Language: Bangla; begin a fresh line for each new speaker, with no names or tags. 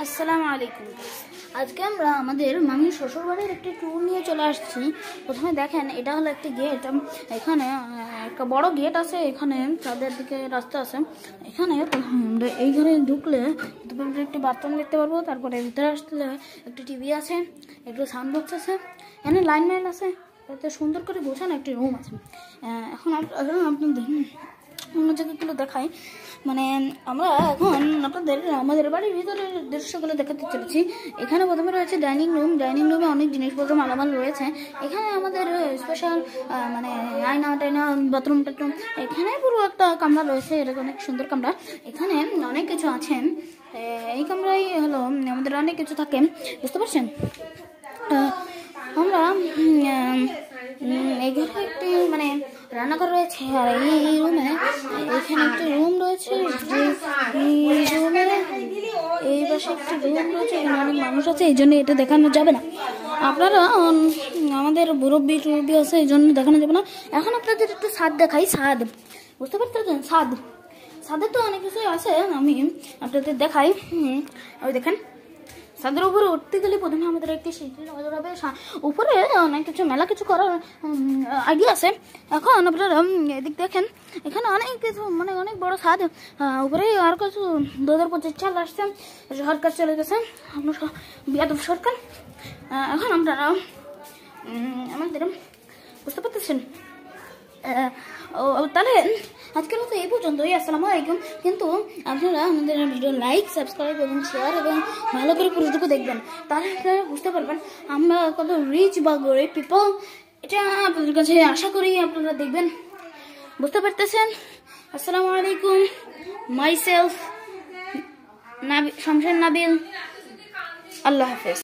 আসসালামু আলাইকুম। আজকে আমরা আমাদের মামির শ্বশুর বাড়ির একটি ট্যুর নিয়ে চলে আসছি। প্রথমে দেখেন, এটা হলো একটি গেট। এখানে একটা বড় গেট আছে, এখানে চাঁদের দিকে রাস্তা আছে। এখানে এই ঘরে ঢুকলে একটি বাথরুম দেখতে পারবো। তারপরে ভিতরে আসলে একটি টিভি আছে, একটু সাউন্ড বক্স আছে, এখানে লাইন ম্যান আছে, এতে সুন্দর করে গোছানো একটি রুম আছে। এখন আপনাদের অন্য জায়গাগুলো দেখাই। মানে আমরা এখন আপনাদের আমাদের বাড়ির ভিতরের দৃশ্যগুলো দেখাতে চলেছি। এখানে প্রথমে রয়েছে ডাইনিং রুম। ডাইনিং রুমে অনেক জিনিসপত্র মালামাল রয়েছে। এখানে আমাদের স্পেশাল মানে আয়না টাইনা, বাথরুম টাথরুম, এখানে পুরো একটা কামরা রয়েছে। এটা অনেক সুন্দর কামরা, এখানে অনেক কিছু আছে। এই কামরাই হলো আমাদের অনেক কিছু থাকে, বুঝতে পারছেন? আমরা এই ঘরে একটি মানে রান্নাঘর রয়েছে, আর এই রুমে এখানে একটি রুম রয়েছে। এই রুমে এই পাশে একটি রুম রয়েছে, এখানে অনেক মানুষ আছে, এই জন্য এটা দেখানো যাবে না। আপনারা আমাদের মুরব্বি টুরব্বি আছে, এই জন্য দেখানো যাবে না। এখন আপনাদের একটু ছাদ দেখাই। ছাদ, বুঝতে পারতেছেন? ছাদে তো অনেক কিছুই আছে, আমি আপনাদের দেখাই। ওই দেখেন, ছাদের উপরে উঠতে গেলে প্রথমে আমাদের একটি সিঁড়ি নজর হবে। উপরে অনেক কিছু মেলা কিছু করার আইডিয়া আছে। এখন আপনারা এদিক দেখেন, এখানে অনেক কিছু মানে অনেক বড় ছাদ। উপরে আর কিছু 2025 সাল আসছে, সরকার চলে গেছে, আপনার বিয়াদব সরকার। এখন আপনারা আমাদের বুঝতে পারতেছেন। তাহলে আজকের মতো এই পর্যন্তই। আসসালামু আলাইকুম। কিন্তু আপনারা আমাদের ভিডিও লাইক, সাবস্ক্রাইব এবং শেয়ার এবং ভালো করে পুরোটুকু দেখবেন, তাহলে আপনারা বুঝতে পারবেন আমরা কত রিচ বা গরিব পিপল। এটা আপনাদের কাছে আশা করি আপনারা দেখবেন, বুঝতে পারতেছেন। আসসালামু আলাইকুম। My self শামশের Nabil. আল্লাহ হাফেজ।